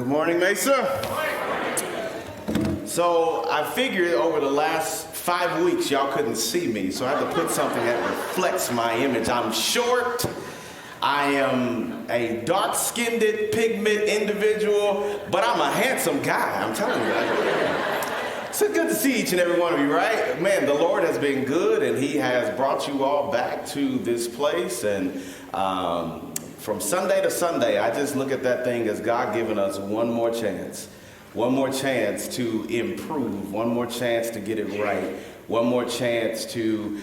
Good morning, Mesa. So I figured over the last 5 weeks, y'all couldn't see me, so I had to put something that reflects my image. I'm short. I am a dark-skinned pigment individual, but I'm a handsome guy. I'm telling you. It's good to see each and every one of you, right? Man, the Lord has been good, and he has brought you all back to this place. And from Sunday to Sunday, I just look at that thing as God giving us one more chance to improve, one more chance to get it right, one more chance to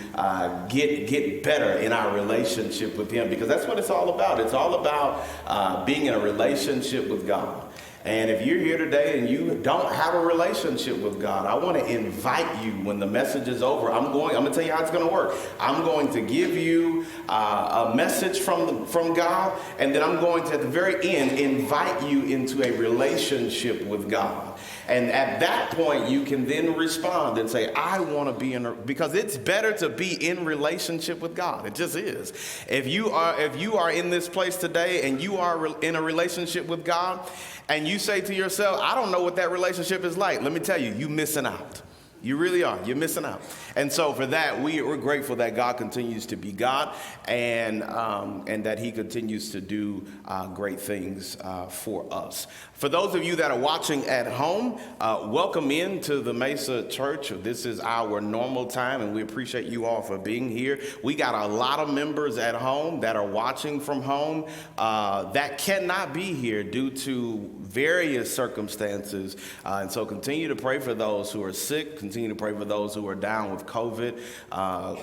get better in our relationship with him, because that's what it's all about. It's all about being in a relationship with God. And if you're here today and you don't have a relationship with God, I want to invite you, when the message is over, I'm going to tell you how it's going to work. I'm going to give you a message from God, and then I'm going to, at the very end, invite you into a relationship with God. And at that point, you can then respond and say, I want to be because it's better to be in relationship with God. It just is. If you are in this place today and you are in a relationship with God, and you say to yourself, I don't know what that relationship is like, let me tell you, you're missing out. You really are. You're missing out. And so for that, we're grateful that God continues to be God, and that he continues to do great things for us. For those of you that are watching at home, welcome into the Mesa Church. This is our normal time, and we appreciate you all for being here. We got a lot of members at home that are watching from home that cannot be here due to various circumstances. And so continue to pray for those who are sick. Continue to pray for those who are down with COVID.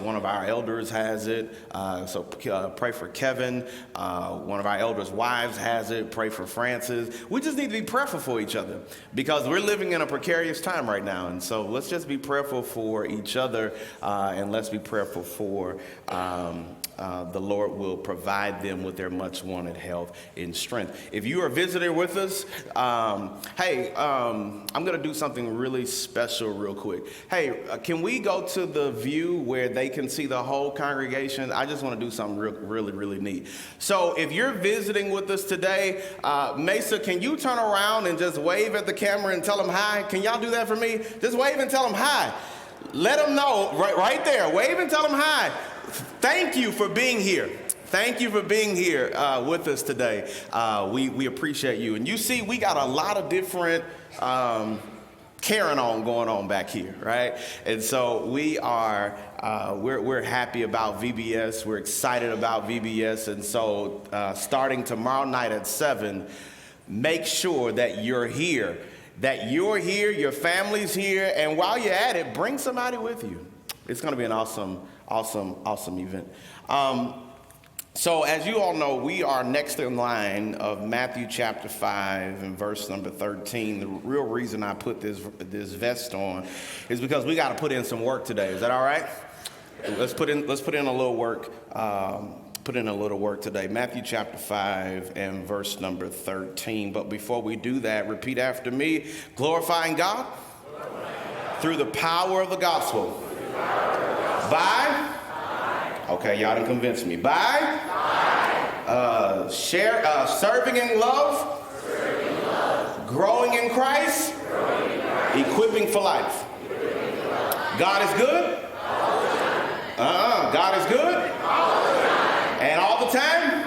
One of our elders has it. So pray for Kevin. One of our elders' wives has it. Pray for Francis. We just need to be prayerful for each other, because we're living in a precarious time right now. And so let's just be prayerful for each other, and let's be prayerful for the Lord will provide them with their much wanted health and strength. If you are visiting with us, I'm going to do something really special real quick. Hey, can we go to the view where they can see the whole congregation? I just want to do something really neat. So if you're visiting with us today, Mesa, can you turn around and just wave at the camera and tell them hi? Can y'all do that for me? Just wave and tell them hi. Let them know right there. Wave and tell them hi. Thank you for being here. Thank you for being here with us today. We appreciate you. And you see, we got a lot of different carrying on going on back here, right? And so we are we're happy about VBS. We're excited about VBS. And so starting tomorrow night at 7, make sure that you're here. Your family's here, and while you're at it, bring somebody with you. It's going to be an awesome event. So as you all know, we are next in line of Matthew chapter 5 and verse number 13. The real reason I put this vest on is because we got to put in some work today. Is that all right? Let's put in a little work. Put in a little work today. Matthew chapter 5 and verse number 13. But before we do that, repeat after me. Glorifying God through the power of the gospel. By? Okay, y'all didn't convince me. By? Serving in love. Growing in Christ. Equipping for life. God is good. God is good. And all the time?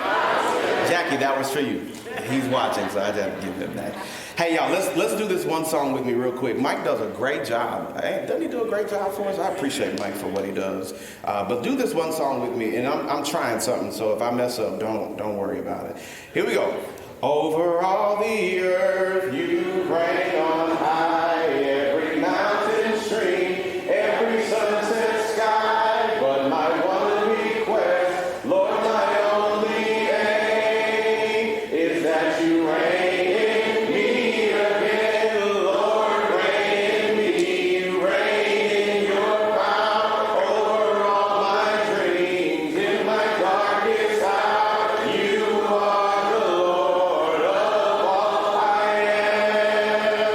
Jackie, that was for you. He's watching, so I just have to give him that. Hey, y'all, let's do this one song with me real quick. Mike does a great job. Hey, doesn't he do a great job for us? I appreciate Mike for what he does. But do this one song with me, and I'm trying something, so if I mess up, don't worry about it. Here we go. Over all the earth you reign on high, every mountain stream, every sunset sky, but my one request, Lord, my only aim is that you reign in me again. Lord, reign in me, you reign in your power over all my dreams. In my darkest hour, you are the Lord of all I am.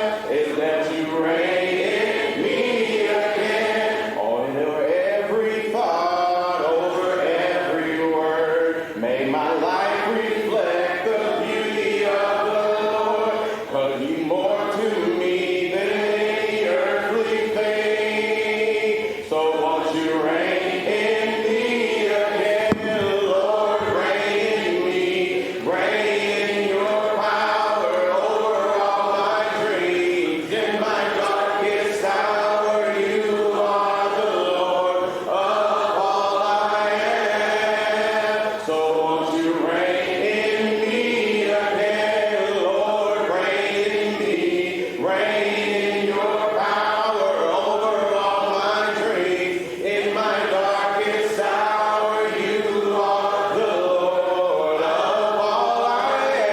you reign in me again, Lord, reign in me, reign in your power over all my dreams. In my darkest hour, you are the Lord of all I am. So won't you reign in me again, Lord, reign in me, reign in your power over all my dreams. In my darkest hour, you are the Lord of all I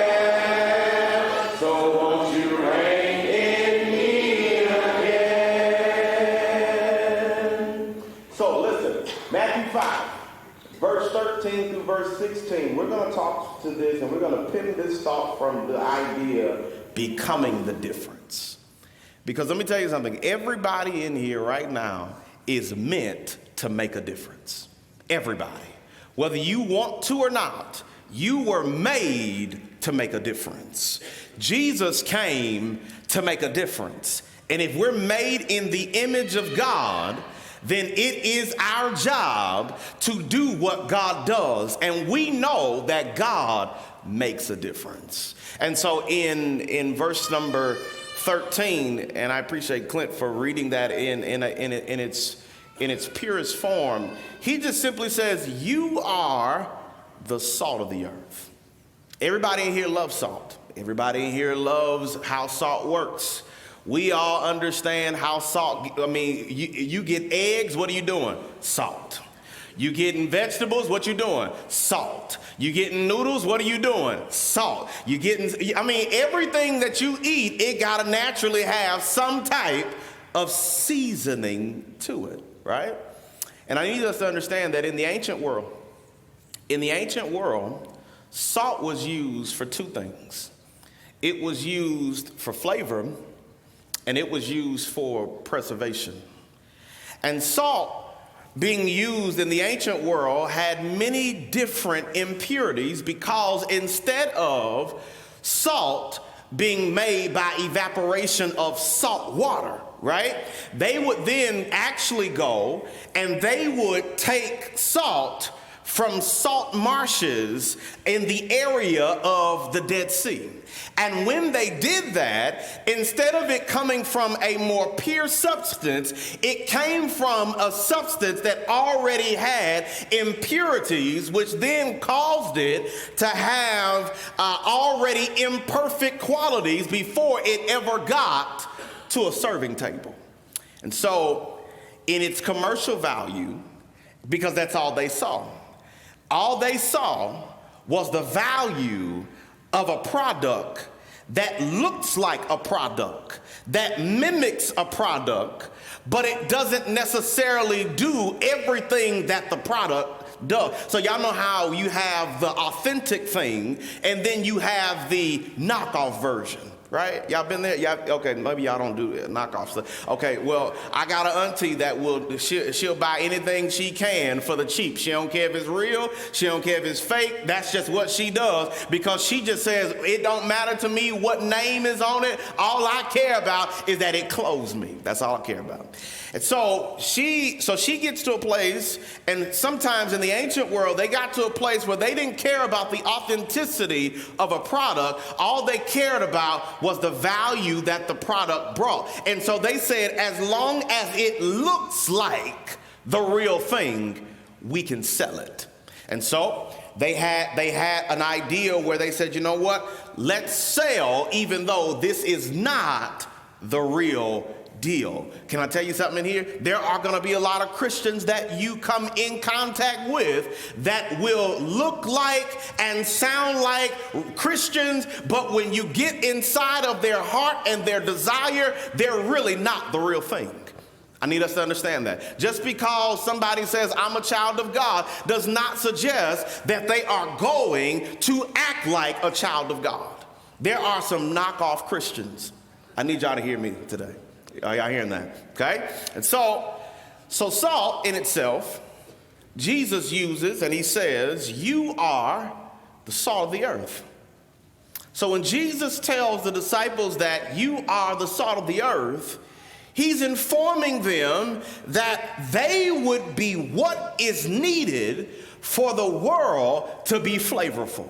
am. So won't you reign in me again? So listen, Matthew 5, verse 13 through verse 16. We're going to talk to this, and we're going to pin this thought from the idea becoming the difference. Because let me tell you something. Everybody in here right now is meant to make a difference. Everybody. Whether you want to or not, you were made to make a difference. Jesus came to make a difference. And if we're made in the image of God, then it is our job to do what God does. And we know that God makes a difference. And so in verse number 13, and I appreciate Clint for reading that in its purest form, he just simply says, you are the salt of the earth. Everybody in here loves salt. Everybody in here loves how salt works. We all understand how salt, you get eggs, what are you doing? Salt. You getting vegetables, what you doing? Salt. You getting noodles, what are you doing? Salt. You getting, everything that you eat, it gotta naturally have some type of seasoning to it, right? And I need us to understand that in the ancient world, salt was used for two things. It was used for flavor, and it was used for preservation. And salt, being used in the ancient world, had many different impurities, because instead of salt being made by evaporation of salt water, right, they would then actually go and they would take salt from salt marshes in the area of the Dead Sea. And when they did that, instead of it coming from a more pure substance, it came from a substance that already had impurities, which then caused it to have already imperfect qualities before it ever got to a serving table. And so in its commercial value, because that's all they saw was the value of a product that looks like a product, that mimics a product, but it doesn't necessarily do everything that the product does. So y'all know how you have the authentic thing and then you have the knockoff version, right? Y'all been there? Okay, maybe y'all don't do knockoff stuff. Okay, well, I got an auntie that she'll buy anything she can for the cheap. She don't care if it's real. She don't care if it's fake. That's just what she does, because she just says, it don't matter to me what name is on it. All I care about is that it clothes me. That's all I care about. And so she gets to a place, and sometimes in the ancient world, they got to a place where they didn't care about the authenticity of a product. All they cared about was the value that the product brought. And so they said, as long as it looks like the real thing, we can sell it. And so they had an idea where they said, you know what? Let's sell even though this is not the real deal. Can I tell you something in here? There are going to be a lot of Christians that you come in contact with that will look like and sound like Christians, but when you get inside of their heart and their desire, they're really not the real thing. I need us to understand that. Just because somebody says, I'm a child of God, does not suggest that they are going to act like a child of God. There are some knockoff Christians. I need y'all to hear me today. Are y'all hearing that? Okay? And so salt in itself, Jesus uses, and he says, you are the salt of the earth. So when Jesus tells the disciples that you are the salt of the earth, He's informing them that they would be what is needed for the world to be flavorful.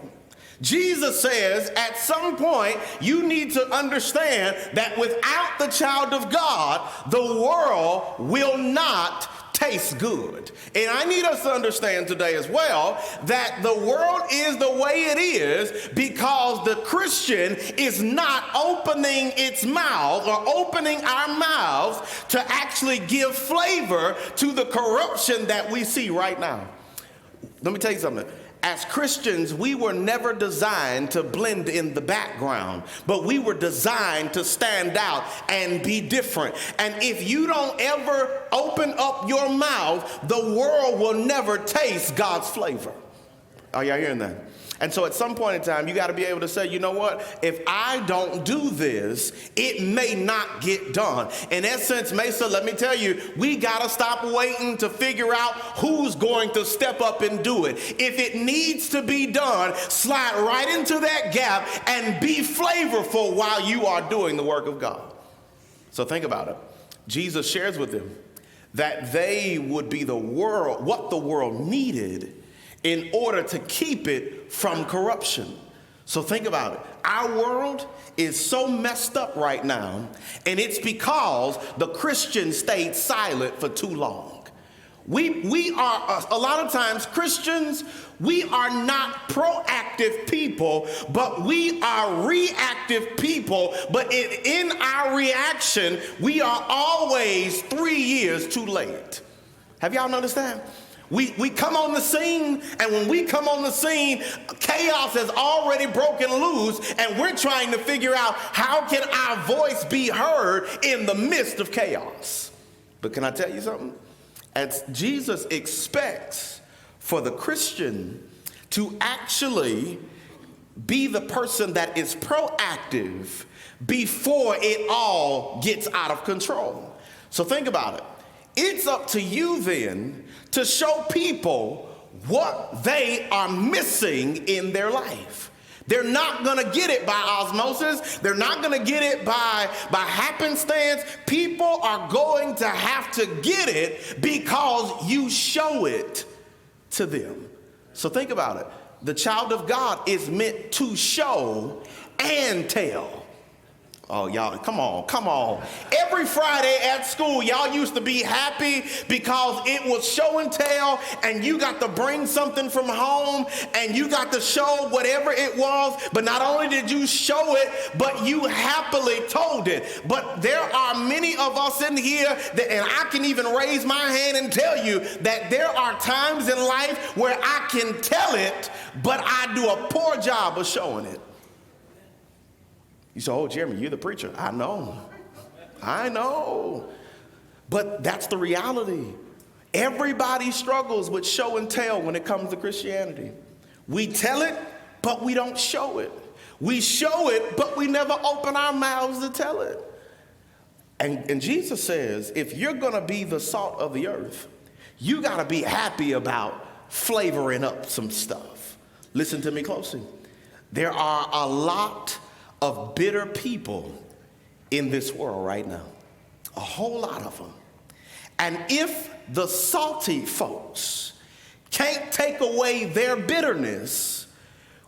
Jesus says at some point you need to understand that without the child of God, the world will not taste good. And I need us to understand today as well that the world is the way it is because the Christian is not opening its mouth or opening our mouths to actually give flavor to the corruption that we see right now. Let me tell you something. As Christians, we were never designed to blend in the background, but we were designed to stand out and be different. And if you don't ever open up your mouth, the world will never taste God's flavor. Are y'all hearing that? And so at some point in time, you got to be able to say, you know what? If I don't do this, it may not get done. In essence, Mesa, let me tell you, we got to stop waiting to figure out who's going to step up and do it. If it needs to be done, slide right into that gap and be flavorful while you are doing the work of God. So think about it. Jesus shares with them that they would be the world, what the world needed in order to keep it from corruption. So think about it. Our world is so messed up right now, and it's because the Christians stayed silent for too long. We are, a lot of times, Christians, we are not proactive people, but we are reactive people. But in our reaction, we are always 3 years too late. Have y'all noticed that? We come on the scene, and when we come on the scene, chaos has already broken loose, and we're trying to figure out how can our voice be heard in the midst of chaos. But can I tell you something? As Jesus expects for the Christian to actually be the person that is proactive before it all gets out of control. So think about it. It's up to you then to show people what they are missing in their life. They're not going to get it by osmosis. They're not going to get it by happenstance. People are going to have to get it because you show it to them. So think about it. The child of God is meant to show and tell. Oh, y'all, come on. Every Friday at school, y'all used to be happy because it was show and tell, and you got to bring something from home, and you got to show whatever it was. But not only did you show it, but you happily told it. But there are many of us in here, and I can even raise my hand and tell you that there are times in life where I can tell it, but I do a poor job of showing it. You say, oh, Jeremy, you're the preacher. I know. But that's the reality. Everybody struggles with show and tell when it comes to Christianity. We tell it, but we don't show it. We show it, but we never open our mouths to tell it. And Jesus says, if you're going to be the salt of the earth, you got to be happy about flavoring up some stuff. Listen to me closely. There are a lot of bitter people in this world right now. A whole lot of them. And if the salty folks can't take away their bitterness,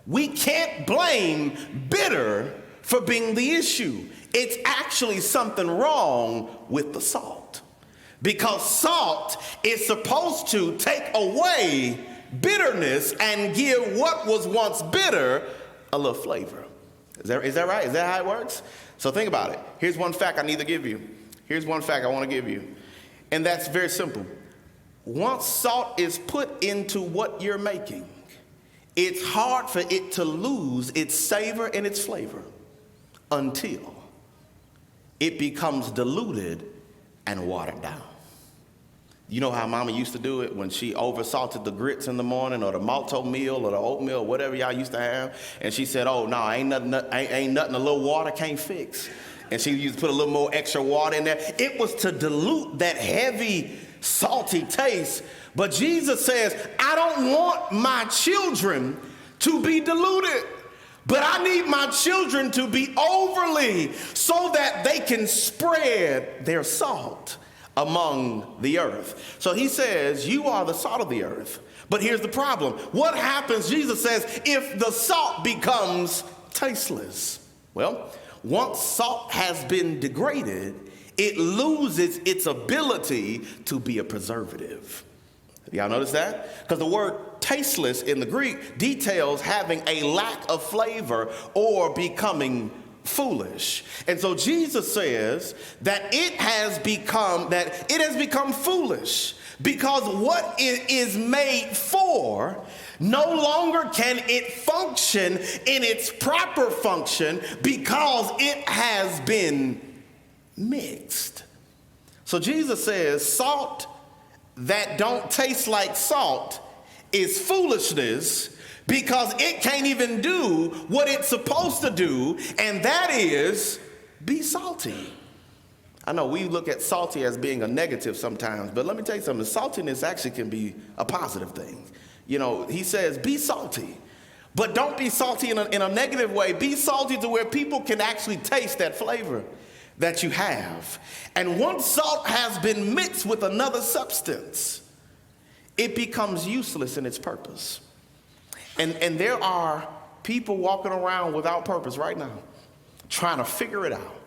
we can't blame bitter for being the issue. It's actually something wrong with the salt. Because salt is supposed to take away bitterness and give what was once bitter a little flavor. Is that right? Is that how it works? So think about it. Here's one fact I need to give you. Here's one fact I want to give you. And that's very simple. Once salt is put into what you're making, it's hard for it to lose its savor and its flavor until it becomes diluted and watered down. You know how mama used to do it when she oversalted the grits in the morning or the malto meal or the oatmeal, whatever y'all used to have. And she said, oh, no, ain't nothing a little water can't fix. And she used to put a little more extra water in there. It was to dilute that heavy, salty taste. But Jesus says, I don't want my children to be diluted. But I need my children to be overly so that they can spread their salt among the earth. So he says, you are the salt of the earth. But here's the problem. What happens, Jesus says, if the salt becomes tasteless? Well, once salt has been degraded, it loses its ability to be a preservative. Y'all notice that? Because the word tasteless in the Greek details having a lack of flavor or becoming foolish. And so Jesus says that it has become foolish because what it is made for no longer can it function in its proper function because it has been mixed. So Jesus says salt that don't taste like salt is foolishness because it can't even do what it's supposed to do, and that is be salty. I know we look at salty as being a negative sometimes, but let me tell you something. Saltiness actually can be a positive thing. You know, he says be salty, but don't be salty in a negative way. Be salty to where people can actually taste that flavor that you have. And once salt has been mixed with another substance, it becomes useless in its purpose. And there are people walking around without purpose right now, trying to figure it out.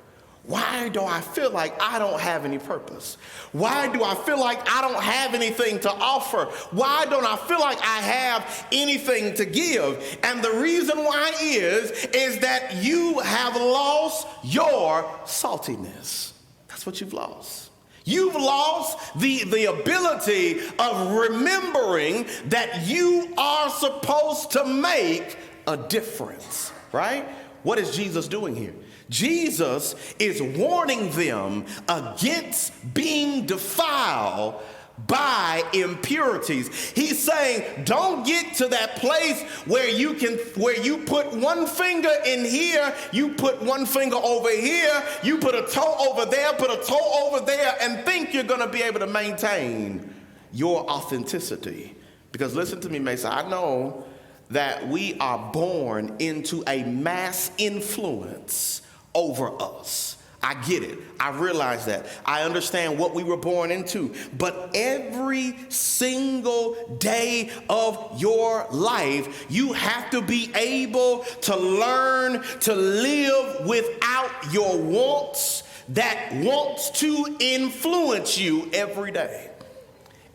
Why do I feel like I don't have any purpose? Why do I feel like I don't have anything to offer? Why don't I feel like I have anything to give? And the reason why is that you have lost your saltiness. That's what you've lost. You've lost the ability of remembering that you are supposed to make a difference, right? What is Jesus doing here? Jesus is warning them against being defiled by impurities. He's saying, don't get to that place where you put one finger in here, you put one finger over here, you put a toe over there, put a toe over there, and think you're going to be able to maintain your authenticity. Because listen to me, Mesa, I know that we are born into a mass influence over us. I get it. I realize that. I understand what we were born into. But every single day of your life, you have to be able to learn to live without your wants that wants to influence you every day.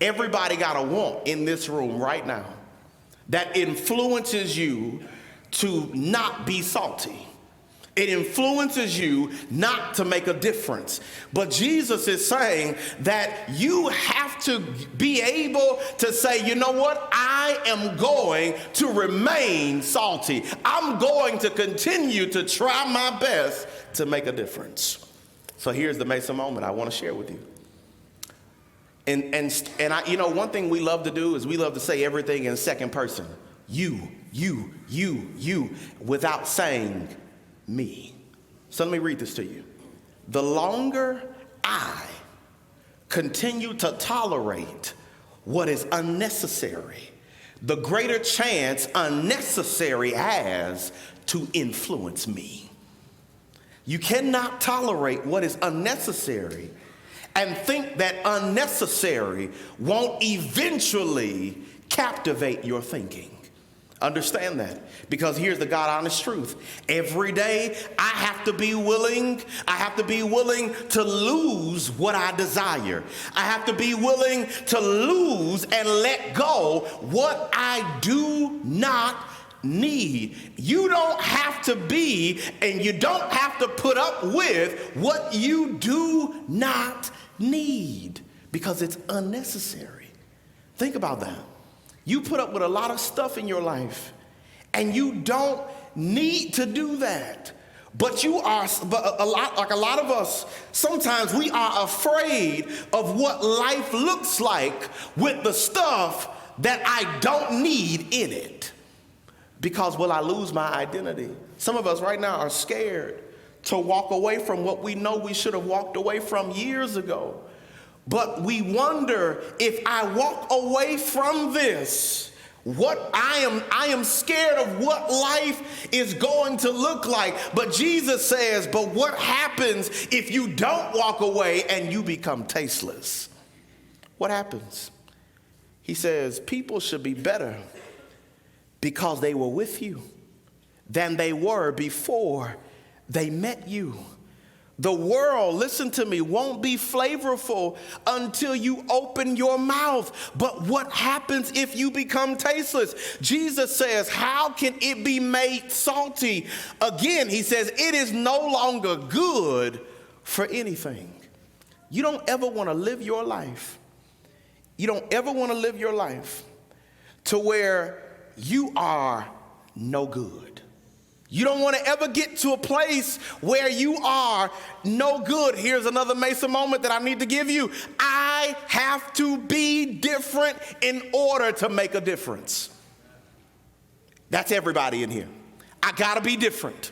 Everybody got a want in this room right now that influences you to not be salty. It influences you not to make a difference. But Jesus is saying that you have to be able to say, you know what? I am going to remain salty. I'm going to continue to try my best to make a difference. So here's the Mesa moment I want to share with you. And I, you know, one thing we love to do is we love to say everything in second person. You, without saying me. So let me read this to you. The longer I continue to tolerate what is unnecessary, the greater chance unnecessary has to influence me. You cannot tolerate what is unnecessary and think that unnecessary won't eventually captivate your thinking. Understand that, because here's the God honest truth. Every day I have to be willing to lose what I desire. I have to be willing to lose and let go what I do not need. You don't have to be and you don't have to put up with what you do not need because it's unnecessary. Think about that. You put up with a lot of stuff in your life, and you don't need to do that. But a lot of us, sometimes we are afraid of what life looks like with the stuff that I don't need in it. Because will I lose my identity? Some of us right now are scared to walk away from what we know we should have walked away from years ago. But we wonder, if I walk away from this, I am scared of what life is going to look like. But Jesus says, but what happens if you don't walk away and you become tasteless? What happens? He says, people should be better because they were with you than they were before they met you. The world, listen to me, won't be flavorful until you open your mouth. But what happens if you become tasteless? Jesus says, how can it be made salty? Again, he says, it is no longer good for anything. You don't ever want to live your life. You don't ever want to live your life to where you are no good. You don't want to ever get to a place where you are no good. Here's another Mesa moment that I need to give you. I have to be different in order to make a difference. That's everybody in here. I got to be different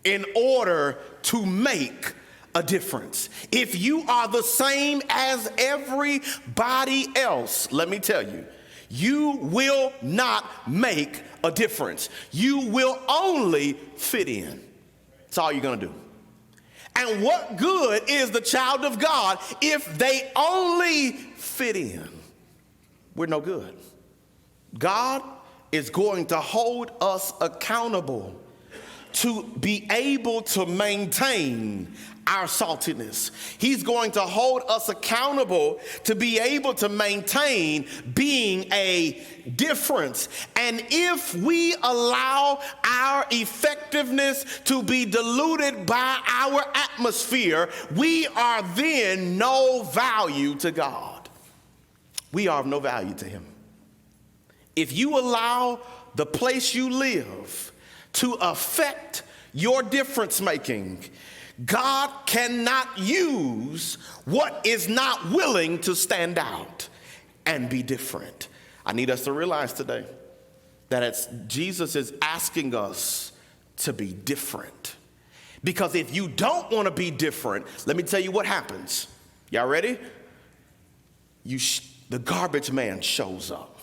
in order to make a difference. If you are the same as everybody else, let me tell you, you will not make a difference. You will only fit in. That's all you're going to do. And what good is the child of God if they only fit in? We're no good. God is going to hold us accountable to be able to maintain our saltiness. He's going to hold us accountable to be able to maintain being a difference. And if we allow our effectiveness to be diluted by our atmosphere, we are then no value to God. We are of no value to him. If you allow the place you live to affect your difference making, God cannot use what is not willing to stand out and be different. I need us to realize today that Jesus is asking us to be different. Because if you don't want to be different, let me tell you what happens. Y'all ready? The garbage man shows up.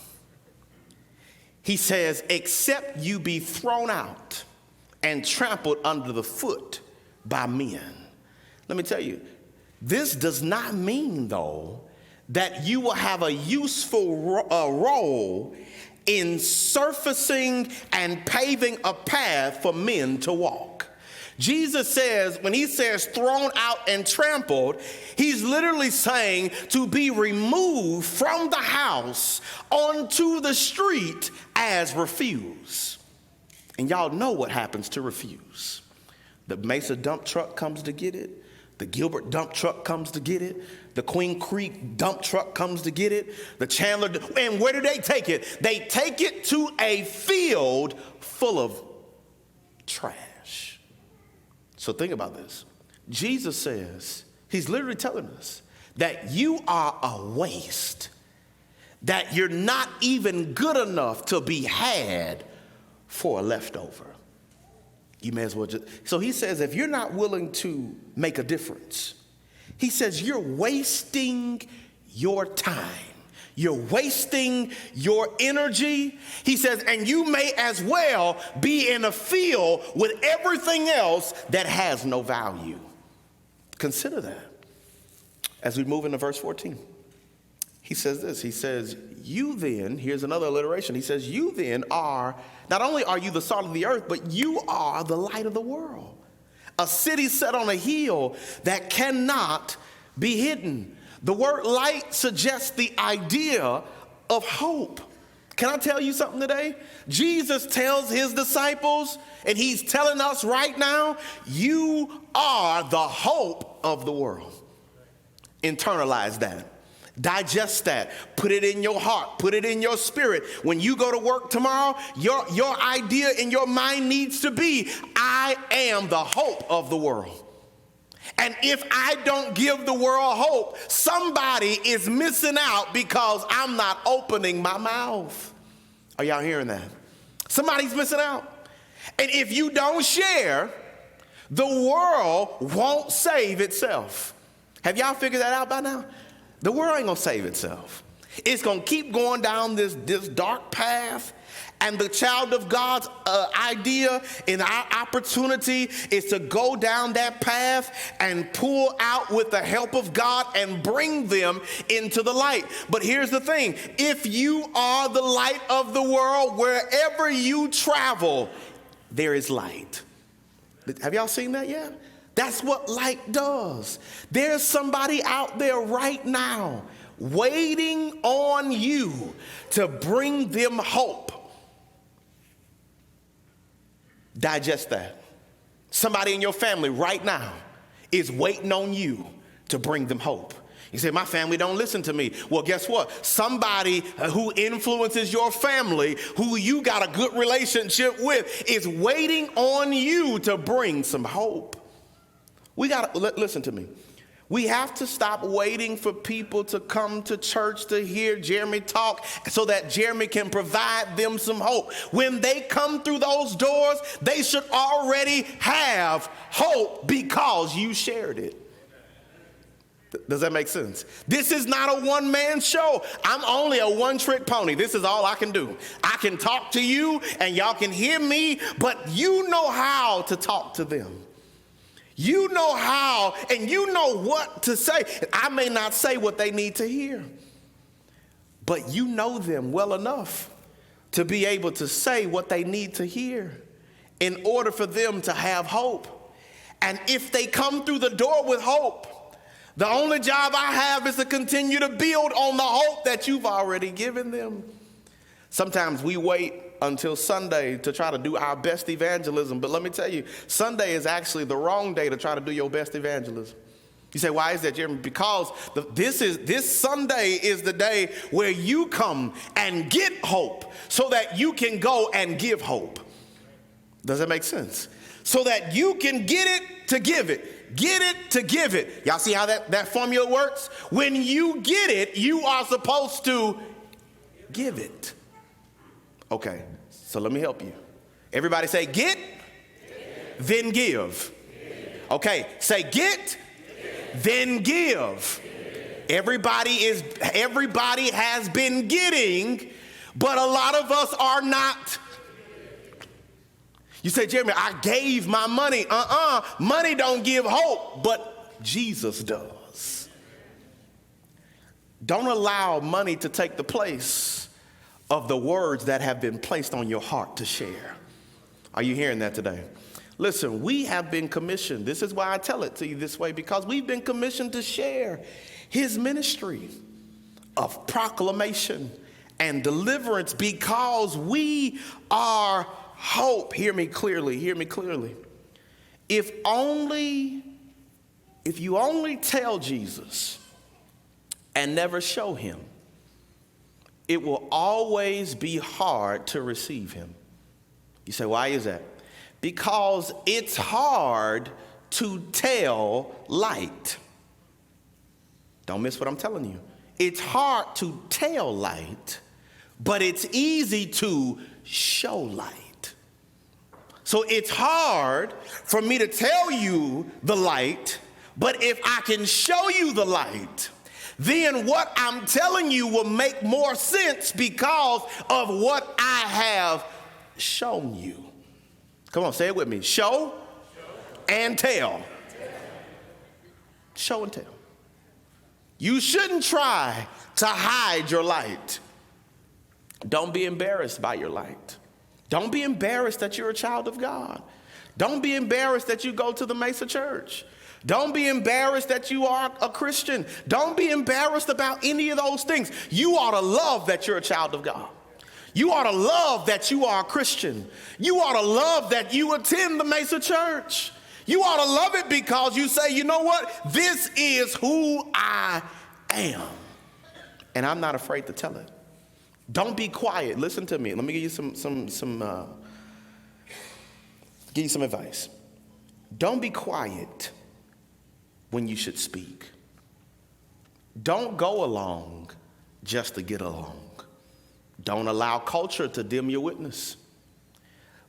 He says, except you be thrown out and trampled under the foot by men. Let me tell you, this does not mean, though, that you will have a useful role in surfacing and paving a path for men to walk. Jesus says, when he says thrown out and trampled, he's literally saying to be removed from the house onto the street as refuse. And y'all know what happens to refuse. The Mesa dump truck comes to get it. The Gilbert dump truck comes to get it. The Queen Creek dump truck comes to get it. The Chandler, and where do they take it? They take it to a field full of trash. So think about this. Jesus says, he's literally telling us that you are a waste, that you're not even good enough to be had for a leftover. You may as well just, so he says, if you're not willing to make a difference, he says you're wasting your time. You're wasting your energy. He says, and you may as well be in a field with everything else that has no value. Consider that. As we move into verse 14, he says this. He says, you then, here's another alliteration. He says, you then are, not only are you the salt of the earth, but you are the light of the world. A city set on a hill that cannot be hidden. The word light suggests the idea of hope. Can I tell you something today? Jesus tells his disciples, and he's telling us right now, you are the hope of the world. Internalize that. Digest that. Put it in your heart. Put it in your spirit. When you go to work tomorrow, your idea in your mind needs to be, I am the hope of the world. And if I don't give the world hope, somebody is missing out because I'm not opening my mouth. Are y'all hearing that? Somebody's missing out. And if you don't share, the world won't save itself. Have y'all figured that out by now? The world ain't gonna save itself. It's going to keep going down this dark path. And the child of God's idea and our opportunity is to go down that path and pull out with the help of God and bring them into the light. But here's the thing. If you are the light of the world, wherever you travel, there is light. Have y'all seen that yet? That's what light does. There's somebody out there right now waiting on you to bring them hope. Digest that. Somebody in your family right now is waiting on you to bring them hope. You say, my family don't listen to me. Well, guess what? Somebody who influences your family, who you got a good relationship with, is waiting on you to bring some hope. We got to, listen to me. We have to stop waiting for people to come to church to hear Jeremy talk so that Jeremy can provide them some hope. When they come through those doors, they should already have hope because you shared it. Does that make sense? This is not a one-man show. I'm only a one-trick pony. This is all I can do. I can talk to you and y'all can hear me, but you know how to talk to them. You know how, and you know what to say. I may not say what they need to hear, but you know them well enough to be able to say what they need to hear in order for them to have hope. And if they come through the door with hope, the only job I have is to continue to build on the hope that you've already given them. Sometimes we wait until Sunday to try to do our best evangelism. But let me tell you, Sunday is actually the wrong day to try to do your best evangelism. You say, why is that, Jeremy? Because this Sunday is the day where you come and get hope so that you can go and give hope. Does that make sense? So that you can get it to give it. Get it to give it. Y'all see how that formula works? When you get it, you are supposed to give it. Okay, so let me help you. Everybody say get, then give. Okay, say get, then give. Everybody has been getting, but a lot of us are not. You say, Jeremy, I gave my money. Money don't give hope, but Jesus does. Don't allow money to take the place of the words that have been placed on your heart to share. Are you hearing that today? Listen, we have been commissioned. This is why I tell it to you this way, because we've been commissioned to share his ministry of proclamation and deliverance because we are hope. Hear me clearly. Hear me clearly. If you only tell Jesus and never show him, it will always be hard to receive him. You say, why is that? Because it's hard to tell light. Don't miss what I'm telling you. It's hard to tell light, but it's easy to show light. So it's hard for me to tell you the light, but if I can show you the light, then what I'm telling you will make more sense because of what I have shown you. Come on, say it with me. Show and tell. Show and tell. You shouldn't try to hide your light. Don't be embarrassed by your light. Don't be embarrassed that you're a child of God. Don't be embarrassed that you go to the Mesa church. Don't be embarrassed that you are a Christian. Don't be embarrassed about any of those things. You ought to love that you're a child of God. You ought to love that you are a Christian. You ought to love that you attend the Mesa church. You ought to love it because you say, you know what? This is who I am. And I'm not afraid to tell it. Don't be quiet. Listen to me. Let me give you some advice. Don't be quiet when you should speak. Don't go along just to get along. Don't allow culture to dim your witness.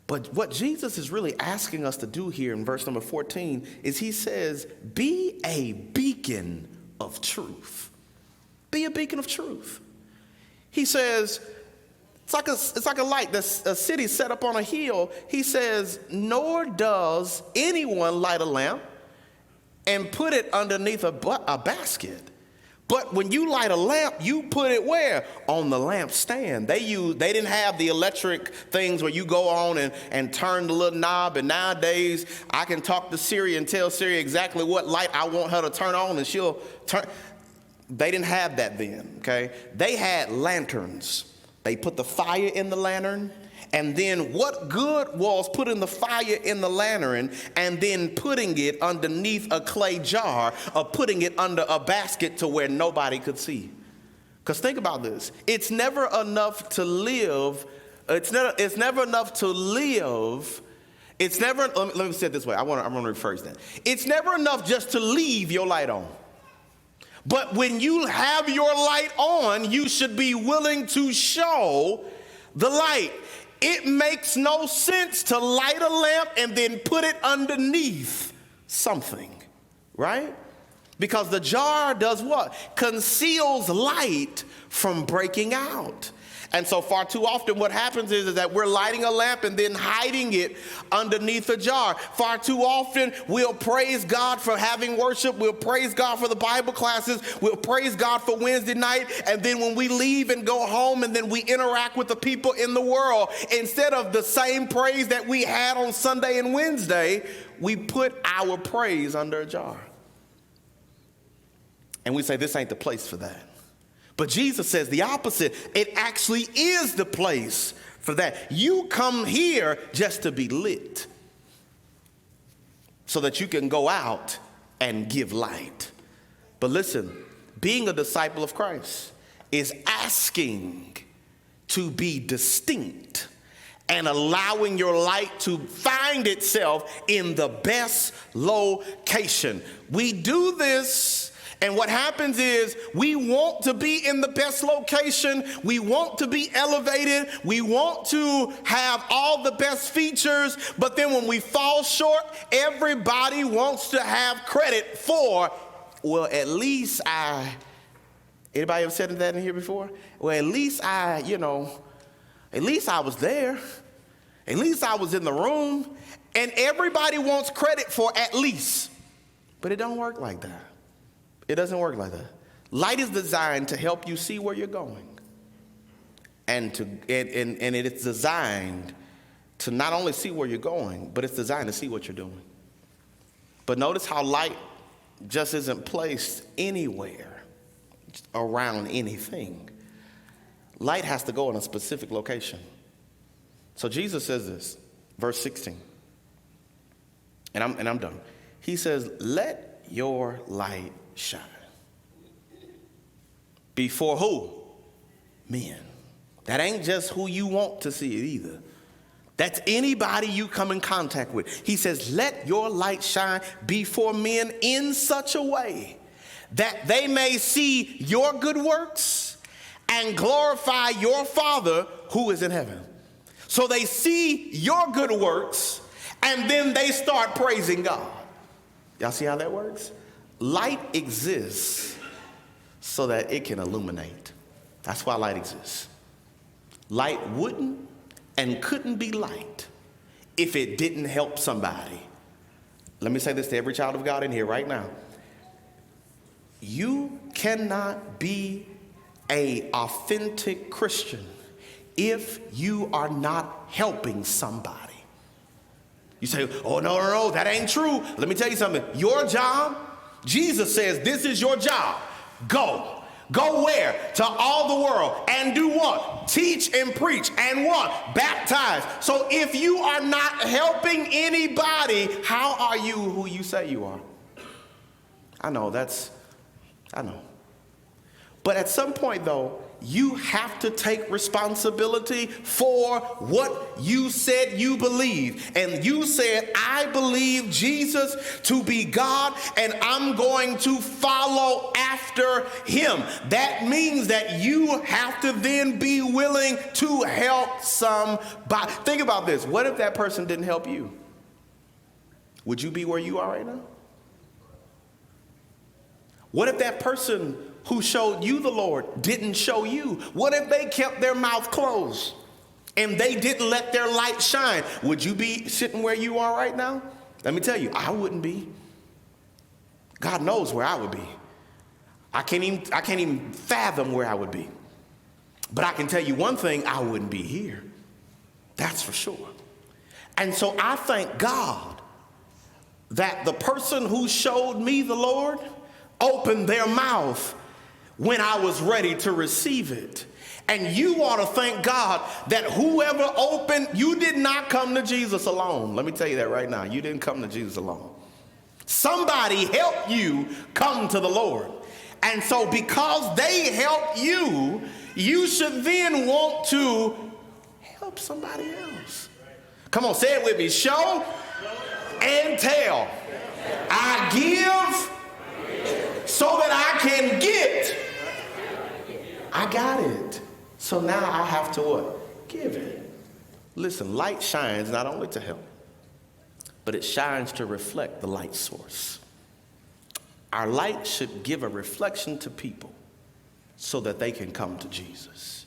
But what Jesus is really asking us to do here in verse number 14 is he says, be a beacon of truth. Be a beacon of truth. He says, it's like a light that's a city set up on a hill. He says, nor does anyone light a lamp and put it underneath a basket. But when you light a lamp, you put it where? On the lampstand. They didn't have the electric things where you go on and turn the little knob. And nowadays, I can talk to Siri and tell Siri exactly what light I want her to turn on, and she'll turn. They didn't have that then, okay? They had lanterns. They put the fire in the lantern. And then what good was putting the fire in the lantern and then putting it underneath a clay jar or putting it under a basket to where nobody could see? Because think about this. It's never enough to live. It's never enough to live. It's never, let me say it this way. I'm going to rephrase that. It's never enough just to leave your light on. But when you have your light on, you should be willing to show the light. It makes no sense to light a lamp and then put it underneath something, right? Because the jar does what? Conceals light from breaking out. And so far too often what happens is that we're lighting a lamp and then hiding it underneath a jar. Far too often we'll praise God for having worship. We'll praise God for the Bible classes. We'll praise God for Wednesday night. And then when we leave and go home and then we interact with the people in the world, instead of the same praise that we had on Sunday and Wednesday, we put our praise under a jar. And we say, this ain't the place for that. But Jesus says the opposite. It actually is the place for that. You come here just to be lit so that you can go out and give light. But listen, being a disciple of Christ is asking to be distinct and allowing your light to find itself in the best location. We do this. And what happens is we want to be in the best location. We want to be elevated. We want to have all the best features. But then when we fall short, everybody wants to have credit for, well, at least anybody ever said that in here before? Well, at least I was there. At least I was in the room. And everybody wants credit for at least. But it don't work like that. It doesn't work like that. Light is designed to help you see where you're going. And it is designed to not only see where you're going, but it's designed to see what you're doing. But notice how light just isn't placed anywhere around anything. Light has to go in a specific location. So Jesus says this, verse 16. And I'm done. He says, let your light shine. Before who? Men. That ain't just who you want to see it either. That's anybody you come in contact with. He says, let your light shine before men in such a way that they may see your good works and glorify your Father who is in heaven. So they see your good works and then they start praising God. Y'all see how that works? Light exists so that it can illuminate. That's why light exists. Light wouldn't and couldn't be light if it didn't help somebody. Let me say this to every child of God in here right now. You cannot be an authentic Christian if you are not helping somebody. You say, oh, no, that ain't true. Let me tell you something. Your job, Jesus says, this is your job. Go. Go where? To all the world. And do what? Teach and preach. And what? Baptize. So if you are not helping anybody, how are you who you say you are? I know. But at some point, though, you have to take responsibility for what you said you believe. And you said, I believe Jesus to be God, and I'm going to follow after him. That means that you have to then be willing to help somebody. Think about this. What if that person didn't help you? Would you be where you are right now? What if that person who showed you the Lord didn't show you? What if they kept their mouth closed and they didn't let their light shine? Would you be sitting where you are right now? Let me tell you, I wouldn't be. God knows where I would be. I can't even fathom where I would be. But I can tell you one thing, I wouldn't be here. That's for sure. And so I thank God that the person who showed me the Lord opened their mouth when I was ready to receive it. And you ought to thank God that whoever opened, you did not come to Jesus alone. Let me tell you that right now. You didn't come to Jesus alone. Somebody helped you come to the Lord. And so because they helped you, you should then want to help somebody else. Come on, say it with me. Show and tell. I give so that I can get. I got it. So now I have to what? Give it. Listen, light shines not only to help, but it shines to reflect the light source. Our light should give a reflection to people so that they can come to Jesus.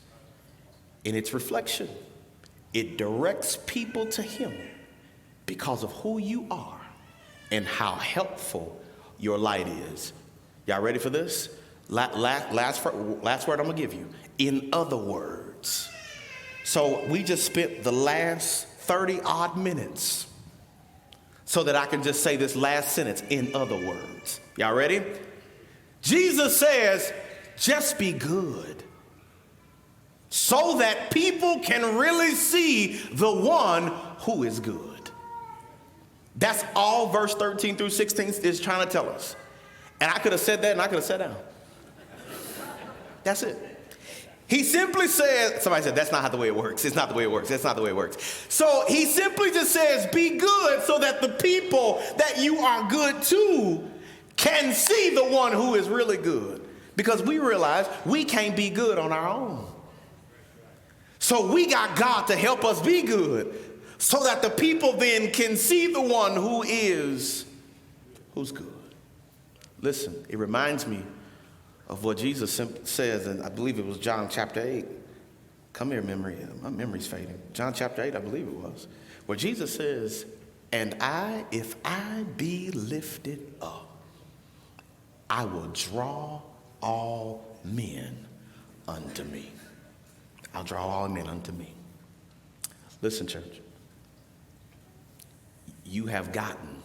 In its reflection, it directs people to him because of who you are and how helpful your light is. Y'all ready for this? Last word I'm gonna give you. In other words. So we just spent the last 30 odd minutes so that I can just say this last sentence, in other words. Y'all ready? Jesus says, just be good so that people can really see the one who is good. That's all verse 13 through 16 is trying to tell us. And I could have said that and I could have sat down. That's it. He simply said, somebody said, that's not the way it works. It's not the way it works. That's not the way it works. So he simply just says, be good so that the people that you are good to can see the one who is really good. Because we realize we can't be good on our own. So we got God to help us be good so that the people then can see the one who's good. Listen, it reminds me of what Jesus says, and I believe it was John chapter 8. Come here, memory. My memory's fading. John chapter 8, I believe it was, where Jesus says, and if I be lifted up, I will draw all men unto me. I'll draw all men unto me. Listen, church. You have gotten.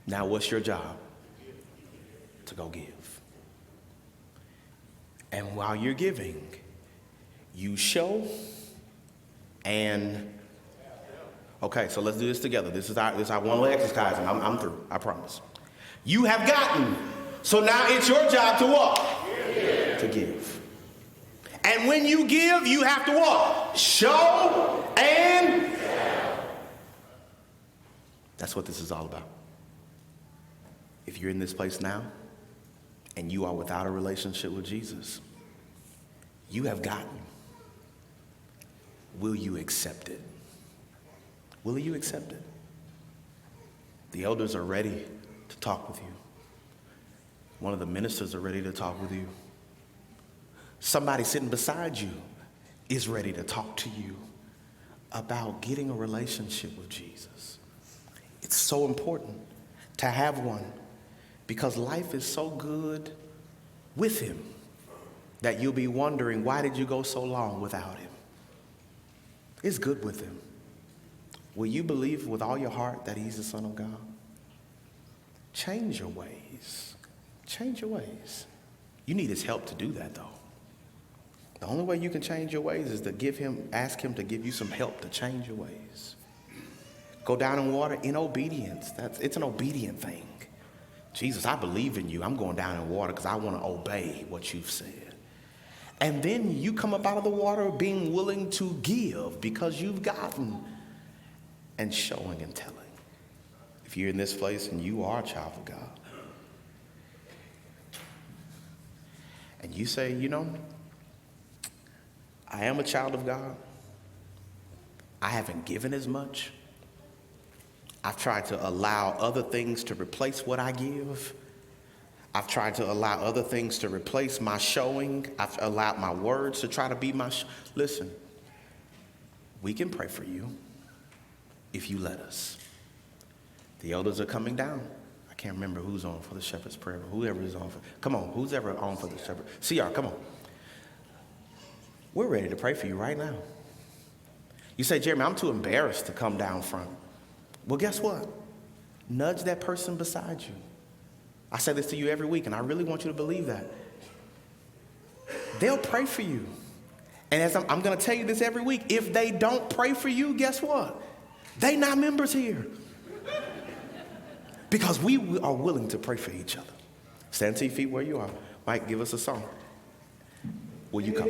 Now what's your job? To go give. And while you're giving, you show and okay, so let's do this together. This is our one little exercise, and I'm through, I promise. You have gotten, so now it's your job to what? To give. And when you give, you have to what? Show and that's what this is all about. If you're in this place now and you are without a relationship with Jesus, you have gotten. Will you accept it? Will you accept it? The elders are ready to talk with you. One of the ministers are ready to talk with you. Somebody sitting beside you is ready to talk to you about getting a relationship with Jesus. It's so important to have one because life is so good with him that you'll be wondering, why did you go so long without him? It's good with him. Will you believe with all your heart that he's the Son of God? Change your ways. Change your ways. You need his help to do that, though. The only way you can change your ways is to ask him to give you some help to change your ways. Go down in water in obedience. It's an obedient thing. Jesus, I believe in you. I'm going down in water because I want to obey what you've said. And then you come up out of the water being willing to give because you've gotten, and showing and telling. If you're in this place and you are a child of God, and you say, I am a child of God. I haven't given as much. I've tried to allow other things to replace what I give. I've tried to allow other things to replace my showing. I've allowed my words to try to be my listen, we can pray for you if you let us. The elders are coming down. I can't remember who's on for the shepherd's prayer, but whoever is on for, come on, who's ever on for the shepherd? CR, come on. We're ready to pray for you right now. You say, Jeremy, I'm too embarrassed to come down front. Well, guess what? Nudge that person beside you. I say this to you every week, and I really want you to believe that. They'll pray for you. And as I'm going to tell you this every week, if they don't pray for you, guess what? They not members here. Because we are willing to pray for each other. Stand to your feet where you are. Mike, give us a song. Will you come?